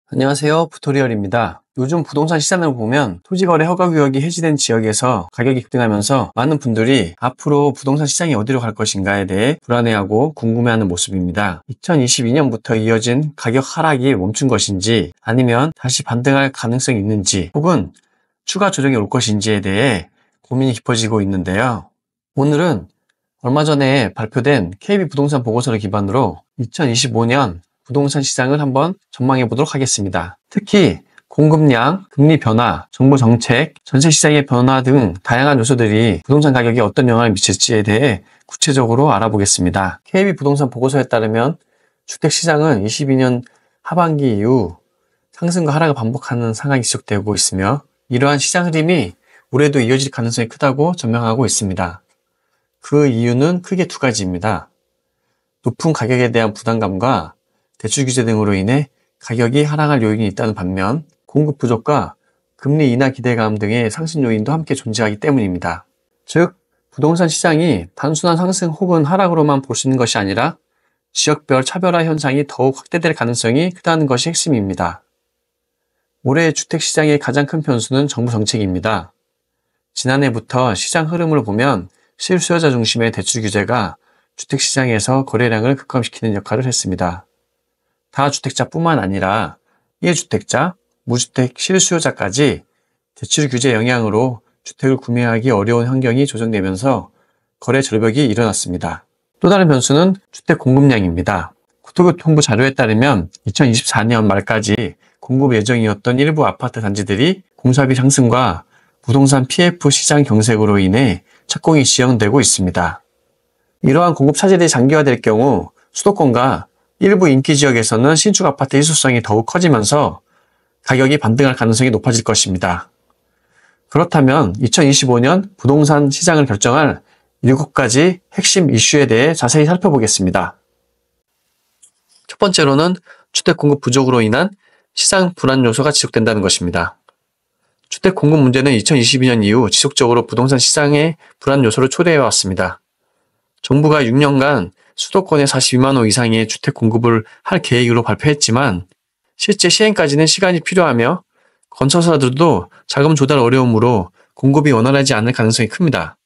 안녕하세요. 부토리얼입니다. 요즘 부동산 시장을 보면 토지거래 허가구역이 해지된 지역에서 가격이 급등하면서 많은 분들이 앞으로 부동산 시장이 어디로 갈 것인가에 대해 불안해하고 궁금해하는 모습입니다. 2022년부터 이어진 가격 하락이 멈춘 것인지 아니면 다시 반등할 가능성이 있는지 혹은 추가 조정이 올 것인지에 대해 고민이 깊어지고 있는데요. 오늘은 얼마 전에 발표된 KB부동산 보고서를 기반으로 2025년 부동산 시장을 한번 전망해 보도록 하겠습니다. 특히 공급량, 금리 변화, 정부 정책, 전세 시장의 변화 등 다양한 요소들이 부동산 가격에 어떤 영향을 미칠지에 대해 구체적으로 알아보겠습니다. KB부동산 보고서에 따르면 주택시장은 22년 하반기 이후 상승과 하락을 반복하는 상황이 지속되고 있으며 이러한 시장 흐름이 올해도 이어질 가능성이 크다고 전망하고 있습니다. 그 이유는 크게 두 가지입니다. 높은 가격에 대한 부담감과 대출 규제 등으로 인해 가격이 하락할 요인이 있다는 반면 공급 부족과 금리 인하 기대감 등의 상승 요인도 함께 존재하기 때문입니다. 즉, 부동산 시장이 단순한 상승 혹은 하락으로만 볼 수 있는 것이 아니라 지역별 차별화 현상이 더욱 확대될 가능성이 크다는 것이 핵심입니다. 올해 주택시장의 가장 큰 변수는 정부 정책입니다. 지난해부터 시장 흐름을 보면 실수요자 중심의 대출 규제가 주택시장에서 거래량을 급감시키는 역할을 했습니다. 다주택자뿐만 아니라 1주택자, 무주택 실수요자까지 대출 규제 영향으로 주택을 구매하기 어려운 환경이 조성되면서 거래 절벽이 일어났습니다. 또 다른 변수는 주택 공급량입니다. 국토교통부 자료에 따르면 2024년 말까지 공급 예정이었던 일부 아파트 단지들이 공사비 상승과 부동산 PF 시장 경색으로 인해 착공이 지연되고 있습니다. 이러한 공급 차질이 장기화될 경우 수도권과 일부 인기 지역에서는 신축 아파트 희소성이 더욱 커지면서 가격이 반등할 가능성이 높아질 것입니다. 그렇다면 2025년 부동산 시장을 결정할 7가지 핵심 이슈에 대해 자세히 살펴보겠습니다. 첫 번째로는 주택 공급 부족으로 인한 시장 불안 요소가 지속된다는 것입니다. 주택 공급 문제는 2022년 이후 지속적으로 부동산 시장의 불안 요소를 초래해 왔습니다. 정부가 6년간 수도권에 42만 호 이상의 주택 공급을 할 계획으로 발표했지만 실제 시행까지는 시간이 필요하며 건설사들도 자금 조달 어려움으로 공급이 원활하지 않을 가능성이 큽니다.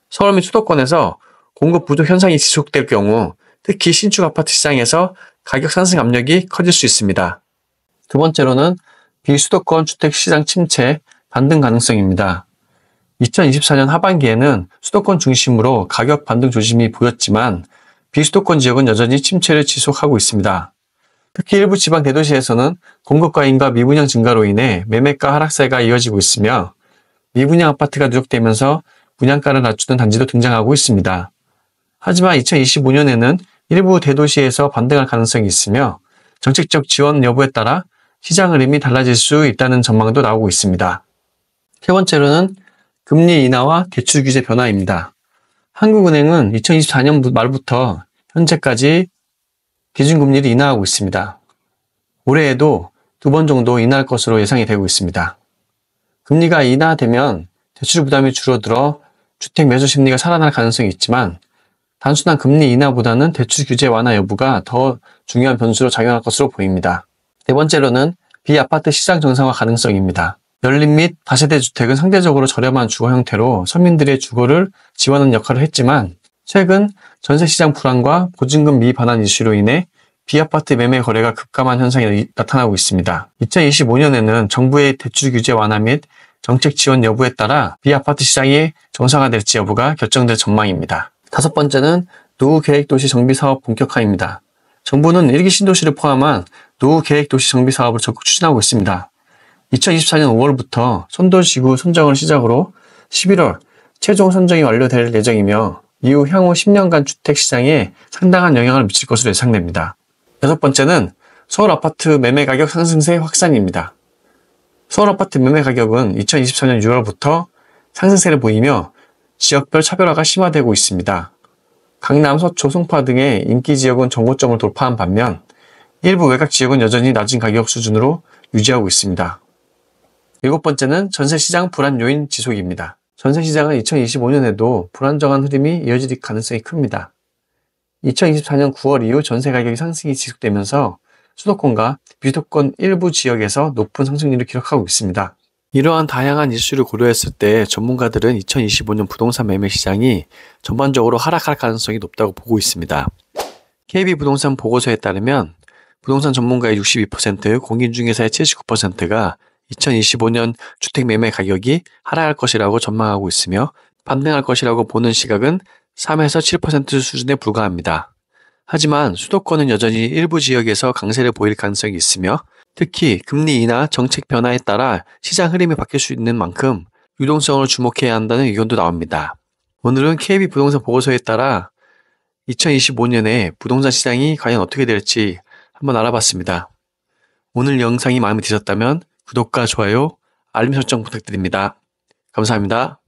서울 및 수도권에서 공급 부족 현상이 지속될 경우 특히 신축 아파트 시장에서 가격 상승 압력이 커질 수 있습니다. 두 번째로는 비수도권 주택 시장 침체 반등 가능성입니다. 2024년 하반기에는 수도권 중심으로 가격 반등 조짐이 보였지만 비수도권 지역은 여전히 침체를 지속하고 있습니다. 특히 일부 지방 대도시에서는 공급 과잉과 미분양 증가로 인해 매매가 하락세가 이어지고 있으며 미분양 아파트가 누적되면서 분양가를 낮추는 단지도 등장하고 있습니다. 하지만 2025년에는 일부 대도시에서 반등할 가능성이 있으며 정책적 지원 여부에 따라 시장 흐름이 달라질 수 있다는 전망도 나오고 있습니다. 세 번째로는 금리 인하와 대출 규제 변화입니다. 한국은행은 2024년 말부터 현재까지 기준금리를 인하하고 있습니다. 올해에도 2번 정도 인하할 것으로 예상이 되고 있습니다. 금리가 인하되면 대출 부담이 줄어들어 주택 매수 심리가 살아날 가능성이 있지만 단순한 금리 인하보다는 대출 규제 완화 여부가 더 중요한 변수로 작용할 것으로 보입니다. 네 번째로는 비아파트 시장 정상화 가능성입니다. 연립 및 다세대 주택은 상대적으로 저렴한 주거 형태로 서민들의 주거를 지원하는 역할을 했지만 최근 전세시장 불안과 보증금 미반환 이슈로 인해 비아파트 매매 거래가 급감한 현상이 나타나고 있습니다. 2025년에는 정부의 대출 규제 완화 및 정책 지원 여부에 따라 비아파트 시장이 정상화될지 여부가 결정될 전망입니다. 다섯 번째는 노후계획도시 정비사업 본격화입니다. 정부는 1기 신도시를 포함한 노후계획도시 정비사업을 적극 추진하고 있습니다. 2024년 5월부터 선도지구 선정을 시작으로 11월 최종 선정이 완료될 예정이며 이후 향후 10년간 주택시장에 상당한 영향을 미칠 것으로 예상됩니다. 여섯 번째는 서울 아파트 매매 가격 상승세 확산입니다. 서울 아파트 매매 가격은 2024년 6월부터 상승세를 보이며 지역별 차별화가 심화되고 있습니다. 강남, 서초, 송파 등의 인기 지역은 정고점을 돌파한 반면 일부 외곽 지역은 여전히 낮은 가격 수준으로 유지하고 있습니다. 일곱 번째는 전세시장 불안 요인 지속입니다. 전세시장은 2025년에도 불안정한 흐름이 이어질 가능성이 큽니다. 2024년 9월 이후 전세 가격의 상승이 지속되면서 수도권과 비수도권 일부 지역에서 높은 상승률을 기록하고 있습니다. 이러한 다양한 이슈를 고려했을 때 전문가들은 2025년 부동산 매매 시장이 전반적으로 하락할 가능성이 높다고 보고 있습니다. KB부동산 보고서에 따르면 부동산 전문가의 62%, 공인중개사의 79%가 2025년 주택 매매 가격이 하락할 것이라고 전망하고 있으며 반등할 것이라고 보는 시각은 3에서 7% 수준에 불과합니다. 하지만 수도권은 여전히 일부 지역에서 강세를 보일 가능성이 있으며 특히 금리 인하 정책 변화에 따라 시장 흐름이 바뀔 수 있는 만큼 유동성을 주목해야 한다는 의견도 나옵니다. 오늘은 KB 부동산 보고서에 따라 2025년에 부동산 시장이 과연 어떻게 될지 한번 알아봤습니다. 오늘 영상이 마음에 드셨다면 구독과 좋아요, 알림 설정 부탁드립니다. 감사합니다.